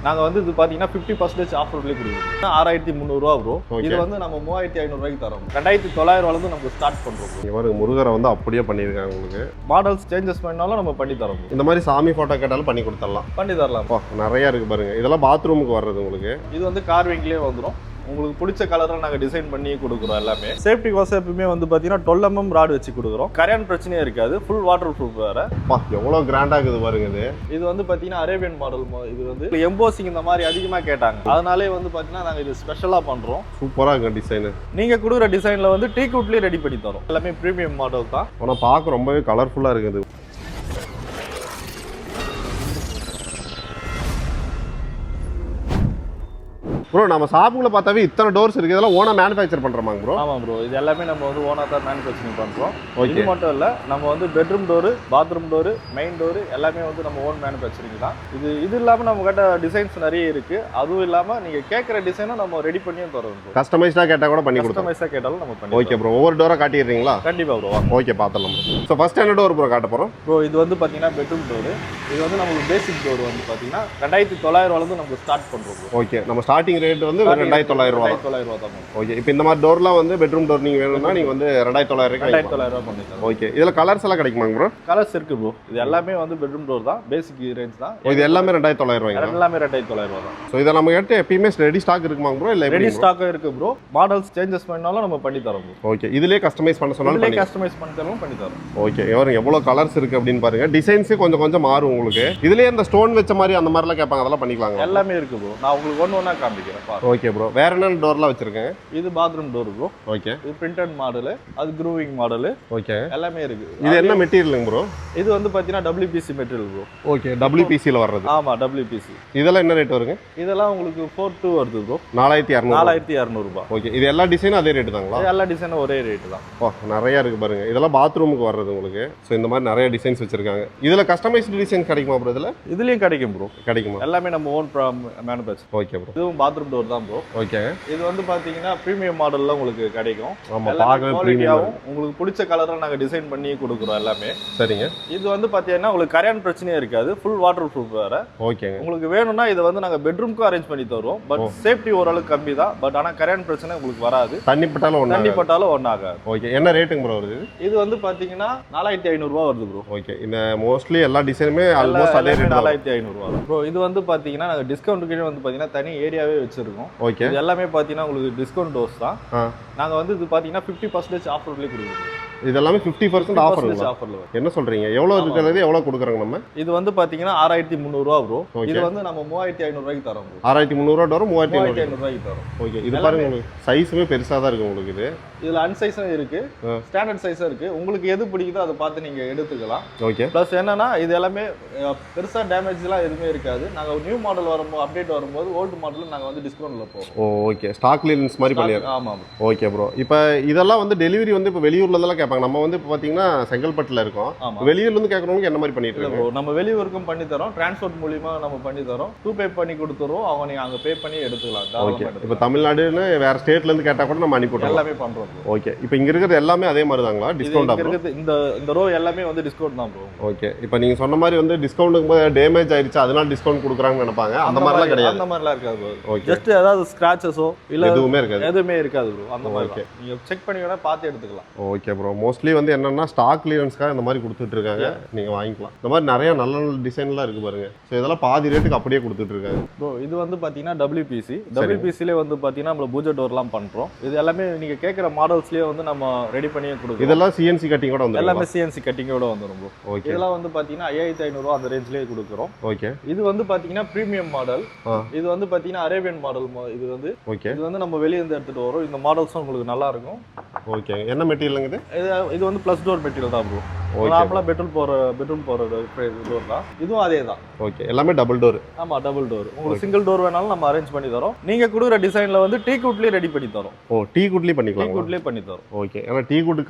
நாங்கள் வந்து இது பார்த்தீங்கன்னா 50% ஆஃபர்லேயே கொடுக்குறோம். 6300 ப்ரோ. இது வந்து நம்ம 3500 தரோம். 2900 நமக்கு ஸ்டார்ட் பண்ணுறோம். இவரு முருகரை வந்து அப்படியே பண்ணியிருக்காங்க. உங்களுக்கு மாடல்ஸ் சேஞ்சஸ் பண்ணாலும் நம்ம பண்ணி தரோம். இந்த மாதிரி சாமி ஃபோட்டோ கேட்டாலும் பண்ணி கொடுத்துடலாம். பண்ணி தரலாம். நிறைய இருக்கு பாருங்க. இதெல்லாம் பாத்ரூமுக்கு வர்றது. உங்களுக்கு இது வந்து கார்விங்லேயே வந்துடும். உங்களுக்கு பிடிச்ச கலரில் நாங்கள் டிசைன் பண்ணி கொடுக்குறோம். எல்லாமே சேஃப்டி கோசம் எப்பவுமே வந்து பார்த்தீங்கன்னா 12 mm ராட் வச்சு கொடுக்குறோம். கரையான் பிரச்சனையே இருக்காது. ஃபுல் வாட்டர் ப்ரூஃப் வேறு. எவ்வளோ கிராண்டாக இருக்குது பாருங்க. இது வந்து பார்த்தீங்கன்னா அரேபியன் மாடல். இது வந்து எம்போசிங் இந்த மாதிரி அதிகமாக கேட்டாங்க. அதனாலே வந்து பார்த்தீங்கன்னா நாங்கள் இது ஸ்பெஷலாக பண்ணுறோம். சூப்பராக இருக்கு டிசைனு. நீங்கள் கொடுக்குற டிசைனில் வந்து டீ குட்லேயே ரெடி பண்ணி தரோம். எல்லாமே ப்ரீமியம் மாடல் தான். ஆனால் பார்க்க ரொம்பவே கலர்ஃபுல்லாக இருக்குது. ப்ரோ நம்ம ஷாப்புக்குள்ள பார்த்தாவே இத்தனை டோர்ஸ் இருக்கு. இதெல்லாம் ஓனா மேனுஃபேக்சர் பண்றோமாங்க ப்ரோ? ஆமாம் ப்ரோ. இது எல்லாமே நம்ம வந்து ஓனா தான் மேனுஃபேக்சரிங் பண்றோம். இது மட்டும் இல்ல, நம்ம வந்து bedroom door, bathroom door, main door எல்லாமே வந்து நம்ம ஓன் மேனுஃபேக்சரிங் தான். இது இல்லாம நம்ம கிட்ட டிசைன்ஸ் நிறைய இருக்கு. அதுவும் இல்லாம நீங்க கேட்குற டிசைனும் நம்ம ரெடி பண்ணியும் தரோம். கஸ்டமைஸ்டா கேட்டா கூட பண்ணி கொடுப்போம். கஸ்டமைஸா கேட்டாலும் நம்ம பண்ணி. Okay bro. ஒவ்வொரு டோரா காட்டிடுறீங்களா? கண்டிப்பா ப்ரோ. ஓகே பார்த்தலாம் ப்ரோ. ஸோ ஃபர்ஸ்ட் என்ன டோர் ப்ரோ காட்ட போறோம்? ப்ரோ இது வந்து பாத்தீங்கன்னா பெட்ரூம் டோரு. இது வந்து நமக்கு பேசிக் டோர் வந்து பாத்தீங்கன்னா 2900 நமக்கு ஸ்டார்ட் பண்றோம். ஓகே. நம்ம ஸ்டார்டிங் ரேட் வந்து 2900 தான். ஓகே. இப்போ இந்த மாதிரி டோர்லாம் வந்து பெட்ரூம் டோர் நீங்க வேணும்னா நீங்க வந்து 2900 பண்ணிக்கலாம். ஓகே. இதுல கலர்ஸ் எல்லாம் கிடைக்குமாங்க ப்ரோ? கலர்ஸ் இருக்கு ப்ரோ. இது எல்லாமே வந்து பெட்ரூம் டோர் தான். பேசிக் ரேஞ்ச் தான். இது எல்லாமே 2900 எல்லாமே 2900 தான். ஸோ இதை நம்ம கிட்ட எப்பயுமே ரெடி ஸ்டாக் இருக்குமாங்க ப்ரோ? இல்லை ரெடி ஸ்டாக்கும் இருக்கு ப்ரோ. மாடல்ஸ் சேஞ்சஸ் பண்ணாலும் நம்ம பண்ணி தரோம் ப்ரோ. ஓகே. இதுலயே கஸ்டமைஸ் பண்ண சொன்னாலும் இதுலயே கஸ்டமைஸ் பண்ணாலும் பண்ணி தரோம். ஓகே. எவ்வளவு கலர்ஸ் இருக்கு அப்படின்னு பாருங்க. டிசைன்ஸே கொஞ்சம் மாறும் உங்களுக்கு. இதுலயே இந்த ஸ்டோன் வச்ச மாதிரி அந்த மாதிரிலாம் கேட்பாங்க. அதெல்லாம் பண்ணிக்கலாங்க. எல்லாமே இருக்கு ப்ரோ. நான் உங்களுக்கு ஒண்ணா காமிக்கிறேன் பாருங்க. Okay bro. வேற என்ன டோர்லாம் வச்சிருக்கேன்? இது பாத்ரூம் டோர் ப்ரோ. ஓகே. இது பிரிண்டட் மாடல், அது க்ரூவிங் மாடல். ஓகே. எல்லாமே இருக்கு. இது என்ன மெட்டீரியலுங்க ப்ரோ? இது வந்து பாத்தீங்கன்னா WPC material bro. Okay. WPC ல வர்றது. ஆமா WPC. இதெல்லாம் என்ன ரேட் வருங்க? இதெல்லாம் உங்களுக்கு 42 வருது ப்ரோ. 4200 ரூபாய். ஓகே. இது எல்லா டிசைனும் அதே ரேட் தாங்களா? எல்லா டிசைனும் ஒரே ரேட் தான். நிறைய இருக்கு பாருங்க. இதெல்லாம் பாத்ரூமுக்கு வர்றது உங்களுக்கு. ஸோ இந்த மாதிரி நிறைய டிசைன்ஸ் வச்சிருக்காங்க. இதுல கஸ்டமைஸ்டு டிசைன் கிடைக்குமா ப்ரோ? இதுலயும் கிடைக்கும் ப்ரோ. கிடைக்குமா? எல்லாமே நம்ம ஓன் மேனுஃபேக்சர். Okay bro. இதுவும் பாத்ரூம் டோர் தான் ப்ரோ. ஓகே. இது வந்து பாத்தீங்கன்னா பிரீமியம் மாடல்ல உங்களுக்கு கிடைக்கும். ஆமா, பார்க்கவே பிரீமியம். உங்களுக்கு பிடிச்ச கலர்ல நாங்க டிசைன் பண்ணி கொடுக்குறோம் எல்லாமே. சரிங்க. இது வந்து பாத்தீங்கன்னா உங்களுக்கு கரையான் பிரச்சனையே இருக்காது. ஃபுல் வாட்டர் ப்ரூஃப் வேற. ஓகேங்க. உங்களுக்கு வேணும்னா இதை வந்து நாங்க பெட்ரூம்க்கு அரேஞ்ச் பண்ணி தருவோம். பட் சேஃப்டி ஓரளவுக்கு கம்மி தான். பட் ஆனா கரையான் பிரச்சனை உங்களுக்கு வராது. தண்ணி பட்டாலும் ஒண்ணாகாது. ஓகே. என்ன ரேட்டுங்க ப்ரோ வருது? இது வந்து பாத்தீங்கன்னா 4500 ரூபாய் வருது ப்ரோ. ஓகே. இந்த மோஸ்ட்லி எல்லா டிசைனுமே ஆல்மோஸ்ட் அதே ரேட் 4500 ரூபாய் ப்ரோ. இது வந்து பாத்தீங்கன்னா நாங்க டிஸ்கவுண்ட்க்கு வந்து பாத்தீங்கன்னா தனி ஏரியாவே வச்சிருக்கோம். ஓகே. இது எல்லாமே பாத்தீங்கன்னா உங்களுக்கு டிஸ்கவுண்ட் டோஸ் தான். நாங்க வந்து இது பாத்தீங்கன்னா 50% ஆஃபர்லயே கொடுக்குறோம். இதெல்லாமே 50% ஆஃபர்ல. என்ன சொல்றீங்க? எவ்வளவு இருக்கிறது எவ்வளவு கொடுக்குறாங்க நம்ம? இது வந்து பாத்தீங்கன்னா 6300 ரூபாய் ப்ரோ. இது வந்து நம்ம 3500 ரூபாய்க்கு தரோம் ப்ரோ. 6300 ரூபாய் வரும். 3500 ரூபாய்க்கு தரோம். ஓகே. இது பாருங்க, உங்களுக்கு சைஸுமே பெருசா தான் இருக்கு உங்களுக்கு. இது இதுல அன்சைஸும் இருக்கு, ஸ்டாண்டர்ட் சைஸும் இருக்கு. உங்களுக்கு எது பிடிக்குதோ அதை பார்த்து நீங்க எடுத்துக்கலாம். ஓகே. ப்ளஸ் என்னன்னா இது எல்லாமே பெருசா டேமேஜ்லாம் எதுவுமே இருக்காது. நாங்க நியூ மாடல் வரும்போது அப்டேட் வரும்போது ஓல்டு மாடல் நாங்க வந்து டிஸ்கவுண்ட்ல போவோம். ஓகே. ஸ்டாக் கிளியரன்ஸ் மாதிரி பண்ணிடுறோம். ஆமா. Okay bro. இப்போ இதெல்லாம் வந்து டெலிவரி வந்து இப்போ வெளியூர்ல இருந்தெல்லாம் கேட்பாங்க. நம்ம வந்து இப்போ பாத்தீங்கன்னா செங்கல்பட்டுல இருக்கோம். வெளியூர்ல இருந்து கேட்கறவங்க என்ன மாதிரி பண்ணிட்டு இருக்கோம்? நம்ம வெளியூருக்கும் பண்ணி தரோம். டிரான்ஸ்போர்ட் மூலியமா நம்ம பண்ணி தரோம். பே பண்ணி கொடுத்துறோம். அவங்க நீங்க அங்க பே பண்ணி எடுத்துக்கலாம். ஓகே. இப்போ தமிழ்நாடுன்னு வேற ஸ்டேட்ல இருந்து கேட்டா கூட நம்ம அனுப்பிடுறோம். எல்லாமே பண்றோம். ஓகே. இப்போ இங்க இருக்கிறது எல்லாமே அதே மாதிரி தாங்களா? டிஸ்கவுண்ட் இருக்குது. இந்த ரோ எல்லாமே வந்து டிஸ்கவுண்ட் தான் ப்ரோ. ஓகே. இப்போ நீங்க சொன்ன மாதிரி வந்து டிஸ்கவுண்ட்க்கு போது டேமேஜ் ஆயிருச்சு அதனால டிஸ்கவுண்ட் கொடுக்குறாங்கன்னு நினைப்பாங்க. அந்த மாதிரிலாம் கிடையாது. அந்த மாதிரிலாம் இருக்காது ப்ரோ. ஓகே. ஜஸ்ட் ஏதாவது ஸ்கிராச்சஸோ இல்ல எதுவுமே இருக்காது ப்ரோ. அந்த மாதிரி ஓகே. நீங்க செக் பண்ணி வேணா பார்த்து எடுத்துக்கலாம். Okay bro. மோஸ்ட்லி வந்து என்னன்னா ஸ்டாக் கிளியரன்ஸ்க்காக இந்த மாதிரி கொடுத்துட்டு இருக்காங்க. நீங்க வாங்கிக்கலாம். இந்த மாதிரி நிறைய நல்ல நல்ல டிசைன்லாம் இருக்கு பாருங்க. ஸோ இதெல்லாம் பாதி ரேட்டுக்கு அப்படியே கொடுத்துட்டு இருக்காங்க ப்ரோ. இது வந்து பாத்தீங்கன்னா WPCலே வந்து பாத்தீங்கன்னா நம்ம பூஜை டோர்லாம் பண்றோம். இது எல்லாமே நீங்க கேட்குற மாடல்ஸ்லயே வந்து நம்ம ரெடி பண்ணி கொடுக்குறோம். இதெல்லாம் CNC கட்டிங்கோட வந்துரும். எல்லாமே CNC கட்டிங்கோட வந்துரும் ப்ரோ. ஓகே. இதெல்லாம் வந்து பாத்தீங்கன்னா 5500 ரூபாய் அந்த ரேஞ்ச்லயே கொடுக்குறோம். ஓகே. இது வந்து பாத்தீங்கன்னா பிரீமியம் மாடல். இது வந்து பாத்தீங்கன்னா அரேபியன் மாடல். இது வந்து ஓகே. இது வந்து நம்ம வெளிய இருந்து எடுத்துட்டு வரோம். இந்த மாடல்ஸும் உங்களுக்கு நல்லா இருக்கும். ஓகே. என்ன மெட்டீரியலுங்க இது? இது வந்து ப்ளஸ் டோர் மெட்டீரியல் தான் ப்ரோ. நார்மலா பெட்ரூம் போற டோர் தான். இதுவும் அதே தான். ஓகே. எல்லாமே டபுள் டோர். ஆமா, டபுள் டோர். உங்களுக்கு சிங்கிள் டோர் வேணாலும் நம்ம அரேஞ்ச் பண்ணி தரோம். நீங்க கொடுக்குற டிசைன்ல வந்து டீ குட்லயே ரெடி பண்ணி தரோம். டீ குட்லயே பண்ணிக்கலாம். டீ குட்லயே பண்ணி தரோம். ஓகே. ஏன்னா டீ குட்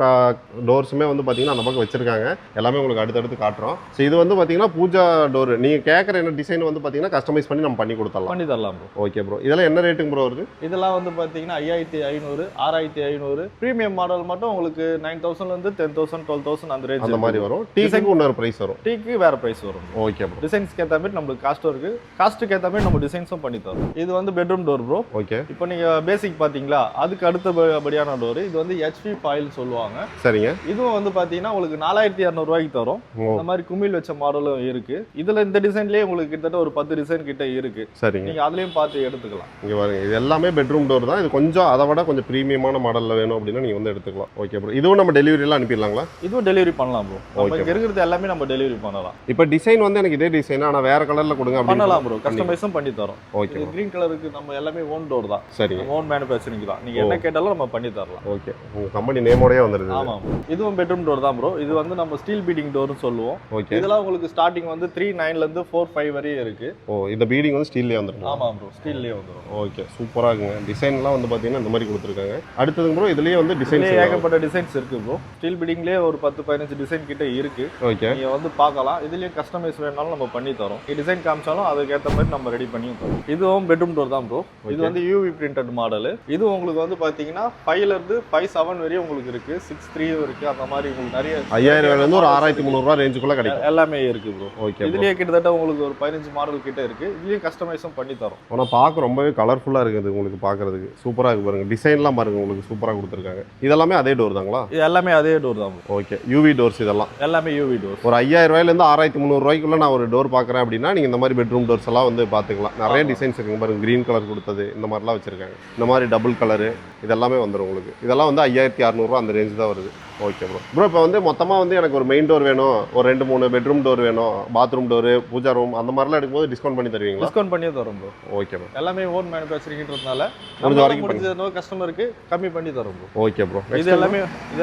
டோர்ஸுமே வந்து பாத்தீங்கன்னா அந்த பக்கம் வச்சிருக்காங்க. எல்லாமே உங்களுக்கு அடுத்தடுத்து காட்டுறோம். ஸோ இது வந்து பாத்தீங்கன்னா பூஜா டோர். நீங்க கேட்குற என்ன டிசைன் வந்து பாத்தீங்கன்னா கஸ்டமைஸ் பண்ணி நம்ம பண்ணி கொடுத்துடலாம் ப்ரோ. Okay bro. இதெல்லாம் என்ன ரேட்டுங்க ப்ரோ வருது? இதெல்லாம் வந்து பாத்தீங்கன்னா 5500, 6500. பிரீமியம் மாடல் மட்டும் உங்களுக்கு 9000ல இருந்து 10000, 12000 அந்த ரேஞ்ச் அந்த மாதிரி வரும். டீக்கு இன்னொரு பிரைஸ் வரும். டீக்கு வேற பிரைஸ் வரும். Okay bro. டிசைன்ஸ்க்கு ஏற்ற மாதிரி நம்மளுக்கு காஸ்ட்டும் இருக்கு. காஸ்ட்டுக்கு ஏற்ற மாதிரி நம்ம டிசைன்ஸும் பண்ணி தரோம். இது வந்து பெட்ரூம் டோர் ப்ரோ. ஓகே. இப்போ நீங்க பேசிக் பாத்தீங்களா, அதுக்கு அடுத்தபடியான டோர் இது வந்து ஹெச்பி ஃபாயில் சொல்லுவாங்க. சரிங்க. இதுவும் வந்து பாத்தீங்கன்னா உங்களுக்கு 4200 ரூபாய்க்கு தரும். இந்த மாதிரி குமிழ் வச்ச மாடலும் இருக்கு. இதுல இந்த டிசைன்லயே உங்களுக்கு கிட்டத்தட்ட ஒரு 10 டிசைன் கிட்ட இருக்கு. சரிங்க. நீங்க அதுலயும் பார்த்து எடுத்துக்கலாம். இங்க பாருங்க, இது எல்லாமே பெட்ரூம் டோர் தான். இது கொஞ்சம் அதை விட கொஞ்சம் பிரீமியமான மாடல்ல வேணும் அப்படின்னா நீங்க வந்து எடுத்துக்கலாம். Okay bro. இதுவும் நம்ம டெலிவரி எல்லாம் அனுப்பிடலாங்களா? இதுவும் டெலிவரி பண்ணலாம் ப்ரோ. நம்ம இங்க இருக்கிறது எல்லாமே நம்ம டெலிவரி பண்ணலாம். இப்போ டிசைன் வந்து எனக்கு இதே டிசைன் ஆனா வேற கலர்ல கொடுங்க அப்படி பண்ணலாம் ப்ரோ. கஸ்டமைஸும் பண்ணி தரோம். ஓகே. கிரீன் கலருக்கு நம்ம எல்லாமே ஓன் டோர் தான். சரிங்க. ஓன் மேனுஃபேக்சரிங் தான். நீங்க என்ன கேட்டாலும் நம்ம பண்ணி தரலாம். ஓகே. உங்க கம்பெனி நேமோடயே வந்துருது. ஆமா. இதுவும் பெட்ரூம் டோர் தான் ப்ரோ. இது வந்து நம்ம ஸ்டீல் பீடிங் டோர்னு சொல்லுவோம். ஓகே. இதெல்லாம் உங்களுக்கு ஸ்டார்டிங் வந்து 39 ல இருந்து 45 வரையும் இருக்கு. இந்த பீடிங் வந்து ஸ்டீல்லே வந்துரும். ஆமா ப்ரோ. ஸ்டீல்லே வந்துரும். ஓகே. சூப்பரா இருக்குங்க. டிசைன்லாம் வந்து பாத்தீங்கன்னா இந்த மாதிரி கொடுத்துருக்காங்க. அடுத்தது ப்ரோ இதுலயே வந்து டிசைன்ஸ் ஏகப்பட்ட டிசைன்ஸ் இருக்கு ப்ரோ. ஸ்டீல் பீடிங்லயே ஒரு 10-15 டிசைன் கிட்ட இருக்கு. ஓகே. நீங்க வந்து பார்க்கலாம். இதுலயே கஸ்டமைஸ் வேணாலும் நம்ம பண்ணி தரோம். டிசைன் காமிச்சாலும் அதுக்கு ஏத்த மாதிரி நம்ம ரெடி பண்ணி தரோம். இதுவும் பெட்ரூம் டோர் தான் ப்ரோ. இது வந்து யூவி பிரிண்டட் மாடல். இது உங்களுக்கு வந்து பாத்தீங்கன்னா 5 ல இருந்து 57 வரையும் உங்களுக்கு இருக்கு. 63 இருக்கு. அந்த மாதிரி உங்களுக்கு நிறைய 5000 ரூபாயில இருந்து ஒரு 6300 ரூபாய் ரேஞ்சுக்குள்ள கிடைக்கும். எல்லாமே இருக்கு ப்ரோ. ஓகே. இதுலயே கிட்டத்தட்ட உங்களுக்கு ஒரு 15 மாடல் கிட்ட இருக்கு. இதுலயே கஸ்டமைஸும் பண்ணி தரோம். ஆனா பார்க்க ரொம்பவே கலர்ஃபுல்லா இருக்குது உங்களுக்கு பார்க்கிறதுக்கு. சூப்பரா இருக்கு பாருங்க. டிசைன்லாம் பாருங்க உங்களுக்கு சூப்பரா கொடுத்துருக்காங்க. இதெல்லாமே அதே டோர் தாங்களா? இது எல்லாமே அதே டோர் தான். ஓகே. யூவி டோர்ஸ் இதெல்லாம் எல்லாமே யூவி டோர். ஒரு 5000 ரூபாயில இருந்து 6300 ரூபாய்க்குள்ள நான் ஒரு டோர் பார்க்குறேன் அப்படின்னா நீங்க இந்த மாதிரி பெட்ரூம் டோர்ஸ் எல்லாம் வந்து பார்த்துக்கலாம். நிறைய டிசைன்ஸ் இருக்குங்க பாருங்க. கிரீன் கலர் கொடுத்தது இந்த மாதிரிலாம் வச்சிருக்காங்க. இந்த மாதிரி டபுள் கலரு இதெல்லாமே வந்துடும் உங்களுக்கு. இதெல்லாம் வந்து 5600 ரூபா அந்த ரேஞ்ச் தான் வருது. Okay bro. ப்ரோ இப்போ வந்து மொத்தமாக வந்து எனக்கு ஒரு மெயின் டோர் வேணும், ஒரு 2-3 பெட்ரூம் டோர் வேணும், பாத்ரூம் டோர், பூஜா ரூம் அந்த மாதிரிலாம் எடுக்கும்போது டிஸ்கவுண்ட் பண்ணி தருவீங்களா? டிஸ்கவுண்ட் பண்ணி தரோம் ப்ரோ. Okay bro. எல்லாமே ஓன் மேனுஃபேக்சரிங்ன்றதுனால முடிஞ்ச வரைக்கும் முடிஞ்ச கஸ்டமருக்கு கம்மி பண்ணி தரோம் ப்ரோ. Okay bro. இது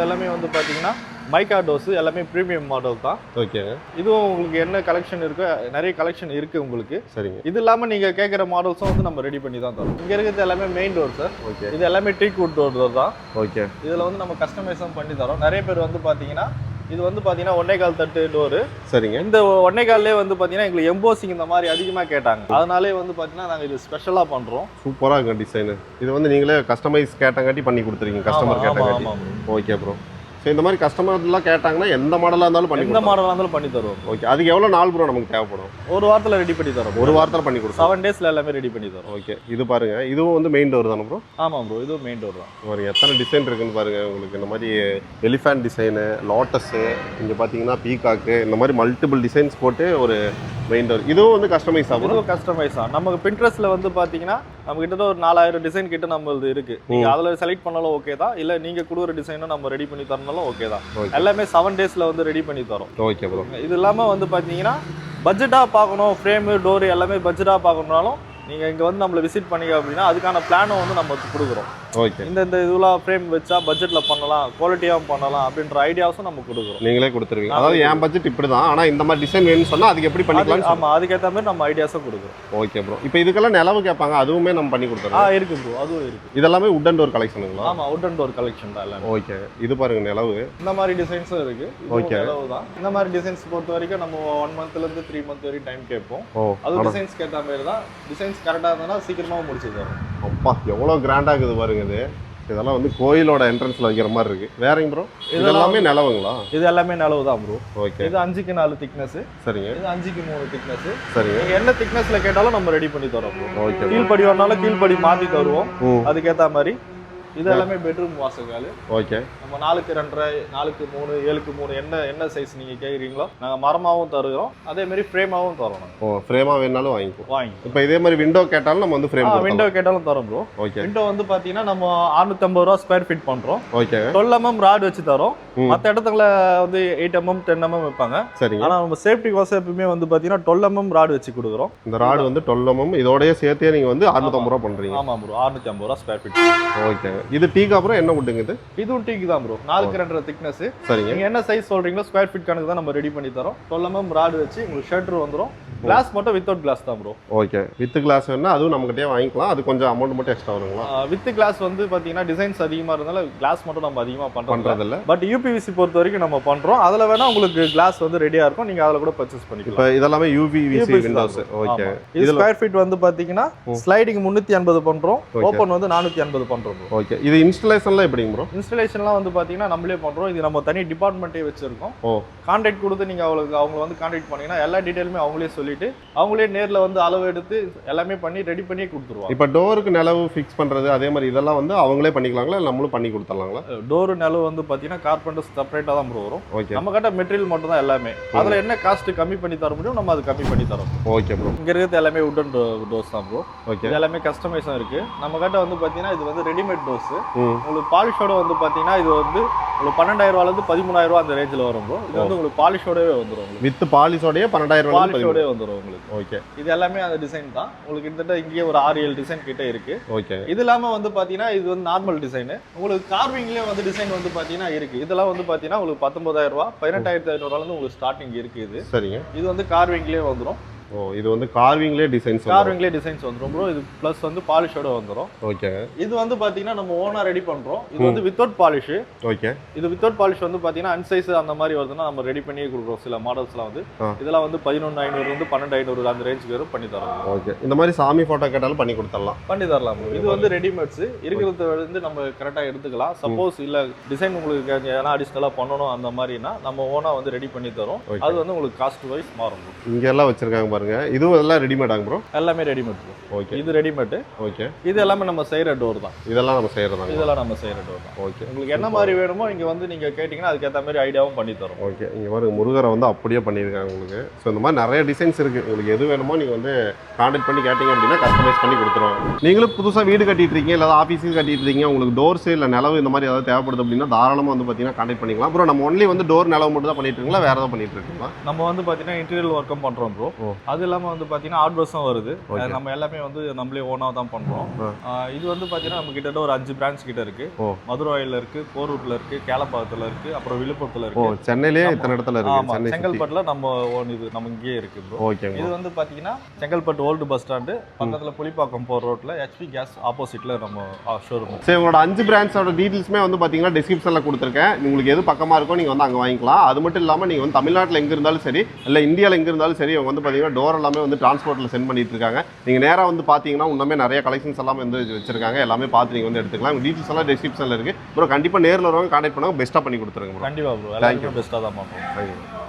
எல்லாமே வந்து பாத்தீங்கன்னா மைக்கா டோஸ் எல்லாமே பிரீமியம் மாடல் தான். ஓகேங்க. இதுவும் உங்களுக்கு என்ன கலெக்ஷன் இருக்கோ நிறைய கலெக்ஷன் இருக்கு உங்களுக்கு. சரிங்க. இது இல்லாம நீங்க கேட்குற மாடல்ஸும் வந்து நம்ம ரெடி பண்ணி தான் தரோம். இங்க இருக்கிறது எல்லாமே மெயின் டோர் சார். ஓகே. இது எல்லாமே டீக் வுட் டோர் தான். ஓகே. இதுல வந்து நம்ம கஸ்டமைஸும் பண்ணி தரோம். நிறைய பேர் வந்து பாத்தீங்கன்னா இது வந்து பாத்தீங்கன்னா 1.25 தட்டு டோரு. சரிங்க. இந்த 1.25லே வந்து பாத்தீங்கன்னா எங்களுக்கு எம்போசிங் இந்த மாதிரி அதிகமா கேட்டாங்க. அதனாலே வந்து பாத்தீங்கன்னா நாங்க இது ஸ்பெஷலா பண்றோம். சூப்பரா இருக்கு டிசைன். இது வந்து நீங்களே கஸ்டமைஸ் கேட்டங்காட்டி பண்ணி கொடுத்துருக்கீங்க கஸ்டமர் கேட்டங்காட்டி. Okay bro. ஸோ இந்த மாதிரி கஸ்டமர்லாம் கேட்டாங்கன்னா எந்த மாடலாக இருந்தாலும் பண்ணி எந்த மாடலாக இருந்தாலும் பண்ணி தருவோம். ஓகே. அதுக்கு எவ்வளோ நாள் ப்ரோ நமக்கு தேவைப்படும்? ஒரு வாரத்தில் ரெடி பண்ணி தரோம். ஒரு வாரத்தில் பண்ணி கொடுத்தோம். 7 டேஸில் எல்லாமே ரெடி பண்ணி தரோம். ஓகே. இது பாருங்க, இதுவும் வந்து மெயின் டோர் தானே ப்ரோ? ஆமாம் ப்ரோ. இதுவும் மெயின் டோர் தான். பாருங்க எத்தனை டிசைன் இருக்குன்னு பாருங்க. உங்களுக்கு இந்த மாதிரி எலிஃபேண்ட் டிசைனு, லோட்டஸு, இங்கே பார்த்தீங்கன்னா பீகாக்கு, இந்த மாதிரி மல்டிபிள் டிசைன்ஸ் போட்டு ஒரு மெயின் டோர். இதுவும் வந்து கஸ்டமைஸ் ஆகும். இதுவும் கஸ்டமைஸ் ஆகும். நமக்கு பின்ட்ரெஸ்ட்ல வந்து பார்த்தீங்கன்னா நம்ம கிட்ட ஒரு 4000 டிசைன் கிட்ட நம்மளது இருக்கு. நீங்க அதில் செலக்ட் பண்ணாலும் ஓகே தான், இல்லை நீங்க கொடுக்குற டிசைனும் நம்ம ரெடி பண்ணி தரனாலும் ஓகே தான். எல்லாமே 7 டேஸ்ல வந்து ரெடி பண்ணி தரோம். Okay bro. இது இல்லாமல் வந்து பார்த்தீங்கன்னா பட்ஜெட்டாக பார்க்கணும், ஃப்ரேமு டோர் எல்லாமே பட்ஜெட்டாக பார்க்கணுனாலும் நீங்கள் இங்கே வந்து நம்மளை விசிட் பண்ணீங்க அப்படின்னா அதுக்கான பிளானும் வந்து நம்ம கொடுக்குறோம். ஓகே. இந்த இதெல்லாம் ஃப்ரேம் வச்சா பட்ஜெட்டில் பண்ணலாம், குவாலிட்டியாகவும் பண்ணலாம் அப்படின்ற ஐடியாஸும் நம்ம கொடுக்குறோம். நீங்களே கொடுத்துருவீங்க. அதாவது என் பட்ஜெட் இப்படி தான், ஆனால் இந்த மாதிரி டிசைன் வேணும்னு சொன்னால் அதுக்கு எப்படி பண்ணிக்கலாம்? ஆமாம், அதுக்கேற்ற மாதிரி நம்ம ஐடியாஸும் கொடுக்குறோம். Okay bro. இப்போ இதுக்கெல்லாம் நிலவு கேட்பாங்க, அதுவுமே நம்ம பண்ணி கொடுத்துறோம். இருக்கு ப்ரோ, அதுவும் இருக்கு. இதெல்லாமே உட்டன் டோர் கலெக்ஷனுங்களா? ஆமாம், உட்டன் டோர் கலெக்ஷன் தான் எல்லாமே. ஓகே. இது பாருங்க நிலவு. இந்த மாதிரி டிசைன்ஸும் இருக்கு. ஓகே. நிலவு தான். இந்த மாதிரி டிசைன்ஸ் பொறுத்த வரைக்கும் நம்ம 1 மந்த்லேருந்து 3 மந்த் வரைக்கும் டைம் கேட்போம். அது டிசைன்ஸ்க்கு ஏற்ற மாதிரி தான். டிசைன்ஸ் கரெக்டாக இருந்தால் சீக்கிரமாக முடிச்சு தரோம். அப்பா எவ்வளோ கிராண்டாக இருக்குது பாருங்க. இது இதெல்லாம் வந்து கோயிலோட என்ட்ரன்ஸ்ல வைக்கிற மாதிரி இருக்கு. வேறங்க ப்ரோ? இது எல்லாமே நிலவுங்களா? இது எல்லாமே நிலவு தான் ப்ரோ. ஓகே. இது 5க்கு 4 திக்னஸ். சரிங்க. இது 5க்கு 3 திக்னஸ். சரிங்க. நீங்க என்ன திக்னஸ்ல கேட்டாலும் நம்ம ரெடி பண்ணி தரோம். ஓகே. கீழ்படி வரனால கீழ்படி மாத்தி தருவோம். அதுக்கேற்ற மாதிரி. இது எல்லாமே பெட்ரூம் வாசகால். ஓகே. நம்ம 4க்கு 2.5, 4க்கு 3, 7க்கு 3 என்ன சைஸ் நீங்க கேக்குறீங்களோ நாங்க மரமாவும் தருவோம், அதே மாதிரி ஃப்ரேமாவும் தரோம். ஃப்ரேமா வேணாலும் வாங்கி. இப்போ இதே மாதிரி விண்டோ கேட்டாலும் நம்ம வந்து ஃப்ரேம் விண்டோ கேட்டாலும் தரோம் ப்ரோ. ஓகே. விண்டோ வந்து பாத்தீங்கன்னா நம்ம 650 ரூபா ஸ்கொயர் ஃபீட் பண்றோம். ஓகே. 12 mm ராட் வச்சு தரோம். மற்ற இடத்துல வந்து 8 mm 10 mm வைப்பாங்க. சரிங்க. ஆனா நம்ம சேஃப்டி கோசம் எப்பவுமே வந்து பாத்தீங்கன்னா 12 mm ராட் வச்சு கொடுக்குறோம். இந்த ராட் வந்து 12 mm இதோடய சேர்த்தே நீங்க வந்து 650 ரூபா பண்றீங்க. ஆமா ப்ரோ, 650 ரூபா ஸ்கொயர் ஃபீட். ஓகே. இது டீக்கு அப்புறம் என்ன வுட்டுங்க இது? இதுவும் டீக்கு தான் ப்ரோ. 4க்கு 2.5 திக்னஸ். சரிங்க. நீங்க என்ன சைஸ் சொல்றீங்களோ ஸ்கொயர் ஃபீட் கணக்கு தான் நம்ம ரெடி பண்ணி தரோம். 12 mm ராட் வச்சு உங்களுக்கு ஷட்டர் வந்துரும். கிளாஸ் மட்டும் வித்தவுட் கிளாஸ் தான் ப்ரோ. ஓகே, வித் கிளாஸ் வேணா அதுவும் நம்மகிட்டயே வாங்கிக்கலாம். அது கொஞ்சம் அமௌண்ட் மட்டும் எக்ஸ்ட்ரா வருங்களா? வித் கிளாஸ் வந்து பாத்தீங்கன்னா டிசைன்ஸ் அதிகமா இருந்தாலும் கிளாஸ் மட்டும் நம்ம அதிகமா பண்றது இல்ல. பட் யூபிவிசி பொறுத்த வரைக்கும் நம்ம பண்றோம். அதுல வேணா உங்களுக்கு கிளாஸ் வந்து ரெடியா இருக்கும், நீங்க அதுல கூட பர்ச்சேஸ் பண்ணிக்கலாம். இப்போ இதெல்லாமே யூபிவிசி விண்டோஸ். ஓகே, இது ஸ்கொயர் ஃபீட் வந்து பாத்தீங்கன்னா ஸ்லைடிங் 380 பண்றோம், ஓபன் வந்து 480 பண்றோம் ப்ரோ. ஓகே, இது இன்ஸ்டாலேஷன்லாம் எப்படிங்க ப்ரோ? இன்ஸ்டாலேஷன்லாம் வந்து பாத்தீங்கன்னா நம்மளே பண்றோம். இது நம்ம தனி டிபார்ட்மெண்ட்டே வச்சிருக்கோம். கான்டாக்ட் கொடுத்து நீங்க அவங்க வந்து கான்டாக்ட் பண்ணீங்கன்னா எல்லா டீடைலுமே அவங்களே சொல்லிட்டு அவங்களே நேர்ல வந்து அளவு எடுத்து எல்லாமே பண்ணி ரெடி பண்ணி கொடுத்துருவாங்க. இப்போ டோருக்கு நிலவு ஃபிக்ஸ் பண்றது அதே மாதிரி இதெல்லாம் வந்து அவங்களே பண்ணிக்கலாங்களா இல்ல நம்மளும் பண்ணி கொடுத்துடலாங்களா? டோர் நிலவு வந்து பாத்தீங்கன்னா கார்பெண்டர்ஸ் செப்பரேட்டா தான் ப்ரோ வரும். ஓகே, நம்ம கிட்ட மெட்டீரியல் மட்டும் தான் எல்லாமே. அதுல என்ன காஸ்ட் கம்மி பண்ணி தர முடியும் நம்ம அது கம்மி பண்ணி தரோம். Okay bro. இங்க இருக்கிறது எல்லாமே வுடன் டோர்ஸ் தான் ப்ரோ. ஓகே, இது எல்லாமே கஸ்டமைஸா இருக்கு. நம்ம கிட்ட வந்து பாத்தீங்கன்னா இது வந்து ரெடிமேட் டோர்ஸ். உங்களுக்கு பாலிஷோட வந்து பாத்தீங்கன்னா இது வந்து உங்களுக்கு 12,000 ரூபாயில இருந்து 13,000 அந்த ரேஞ்சில வரும் ப்ரோ. இது வந்து உங்களுக்கு பாலிஷோடவே வந்துரும். வித் பாலிஷோடயே 12,000 ரூபாய் பாலிஷோடவே வந்துரும் உங்களுக்கு. ஓகே, இது எல்லாமே அந்த டிசைன் தான். உங்களுக்கு கிட்டத்தட்ட இங்கே ஒரு 6-7 டிசைன் கிட்ட இருக்கு. ஓகே, இது இல்லாம வந்து பாத்தீங்கன்னா இது வந்து நார்மல் டிசைன். உங்களுக்கு கார்விங்லயே வந்து டிசைன் வந்து பாத்தீங்கன்னா இருக்கு. இதெல்லாம் வந்து பாத்தீங்கன்னா உங்களுக்கு 19,000 ரூபாய் 18,500 ரூபாயில இருந்து உங்களுக்கு ஸ்டார்டிங் இருக்கு. இது சரிங்க. இது வந்து கார்விங்லயே வந்துரும். இது வந்து கார்விங்லயே டிசைன்ஸ் வந்துரும் ப்ரோ. இது பிளஸ் வந்து பாலிஷோட வந்துரும். ஓகே, இது வந்து பாத்தீங்கன்னா நம்ம ஓனா ரெடி பண்றோம். இது வந்து வித்தவுட் பாலிஷ். ஓகே, இது வித்தவுட் பாலிஷ் வந்து பாத்தீங்கன்னா அன்சைஸ் அந்த மாதிரி வருதுன்னா நம்ம ரெடி பண்ணியே கொடுக்குறோம். சில மாடல்ஸ்லாம் வந்து இதெல்லாம் வந்து 11,500 இருந்து 12,500 அந்த ரேஞ்சுக்கு வரும் பண்ணி தரோம். ஓகே, இந்த மாதிரி சாமி போட்டோ கேட்டாலும் பண்ணி கொடுத்துடலாம். பண்ணி தரலாம் ப்ரோ. இது வந்து ரெடிமேட்ஸ் இருக்கிறத வந்து நம்ம கரெக்டா எடுத்துக்கலாம். சப்போஸ் இல்ல டிசைன் உங்களுக்கு ஏன்னா அடிஷனலா பண்ணணும் அந்த மாதிரினா நம்ம ஓனா வந்து ரெடி பண்ணி தரோம். அது வந்து உங்களுக்கு காஸ்ட் வைஸ் மாறும். இங்க எல்லாம் வச்சிருக்காங்க பாருங்க. இதுவும் எல்லாம் ரெடிமேடாங்க ப்ரோ? எல்லாமே ரெடிமேட் ப்ரோ. ஓகே, இது ரெடிமேட். ஓகே, இது எல்லாமே நம்ம செய்யற டோர் தான். இதெல்லாம் நம்ம செய்யறதா? இதெல்லாம் நம்ம செய்யற டோர் தான். ஓகே, உங்களுக்கு என்ன மாதிரி வேணுமோ இங்க வந்து நீங்க கேட்டிங்கனா அதுக்கு ஏத்த மாதிரி ஐடியாவும் பண்ணி தரோம். ஓகே, இங்க பாருங்க முருகரை வந்து அப்படியே பண்ணிருக்காங்க உங்களுக்கு. சோ இந்த மாதிரி நிறைய டிசைன்ஸ் இருக்கு. உங்களுக்கு எது வேணுமோ நீங்க வந்து கான்டாக்ட் பண்ணி கேட்டிங்க அப்படினா கஸ்டமைஸ் பண்ணி கொடுத்துருவாங்க. நீங்களும் புதுசா வீடு கட்டிட்டு இருக்கீங்க இல்ல ஆபீஸ் கட்டிட்டு இருக்கீங்க, உங்களுக்கு டோர்ஸ் இல்ல நிலவு இந்த மாதிரி ஏதாவது தேவைப்படுது அப்படினா தாராளமா வந்து பாத்தீங்கன்னா கான்டாக்ட் பண்ணிக்கலாம். ப்ரோ நம்ம ஒன்லி வந்து டோர் நிலவு மட்டும் தான் பண்ணிட்டு இருக்கீங்களா வேற ஏதாவது பண்ணிட்டு இருக்கீங்களா? நம்ம வந்து பாத்தீங்கன்னா இன்டீரியர் வர்க்கும் பண்றோம் ப்ரோ. அது இல்லாம வந்து பாத்தீங்கன்னா ஆர்டர்ஸும் வருது. நம்ம எல்லாமே வந்து நம்மளே ஓனா தான் பண்றோம். இது வந்து பாத்தீங்கன்னா நம்ம கிட்ட ஒரு 5 பிரான்ச் கிட்ட இருக்கு. மதுரையில இருக்கு, போரூர்ல இருக்கு, கேளப்பாக்கத்துல இருக்கு, அப்புறம் விழுப்புரத்துல இருக்கு. சென்னையிலே இத்தனை இடத்துல இருக்கு. செங்கல்பட்டுல நம்ம ஓன் இது நம்ம இங்கேயே இருக்கு ப்ரோ. ஓகே, இது வந்து பாத்தீங்கன்னா செங்கல்பட்டு ஓல்டு பஸ் ஸ்டாண்ட் பக்கத்துல புலிப்பாக்கம் போற ரோட்ல HP கேஸ் ஆப்போசிட்ல நம்ம ஷோரூம். சரி, உங்களோட 5 பிரான்ச்சோட டீடைல்ஸ்மே வந்து பாத்தீங்கன்னா டிஸ்கிரிப்ஷன்ல கொடுத்துருக்கேன். உங்களுக்கு எது பக்கமா இருக்கோ நீங்க வந்து அங்க வாங்கிக்கலாம். அது மட்டும் இல்லாம நீங்க வந்து தமிழ்நாட்டுல எங்க இருந்தாலும் சரி இல்ல இந்தியால எங்க இருந்தாலும் சரி அவங்க வந்து பாத்தீங்கன்னா டோர் எல்லாமே வந்து டிரான்ஸ்போர்ட்ல சென்ட் பண்ணிட்டு இருக்காங்க. நீங்க நேரா வந்து பாத்தீங்கன்னா இன்னுமே நிறைய கலெக்ஷன்ஸ் எல்லாம் வந்து வச்சிருக்காங்க. எல்லாமே பார்த்து நீங்க வந்து எடுத்துக்கலாம். டீடைல்ஸ் எல்லாம் டிஸ்கிரிப்ஷன்ல இருக்கு ப்ரோ. கண்டிப்பா நேர்ல வரவங்க கான்டாக்ட் பண்ணுங்க. பெஸ்ட்டா பண்ணி கொடுத்துருங்க ப்ரோ. கண்டிப்பா ப்ரோ. எல்லாரும் பெஸ்ட்டா தான் பண்ணுவோம்.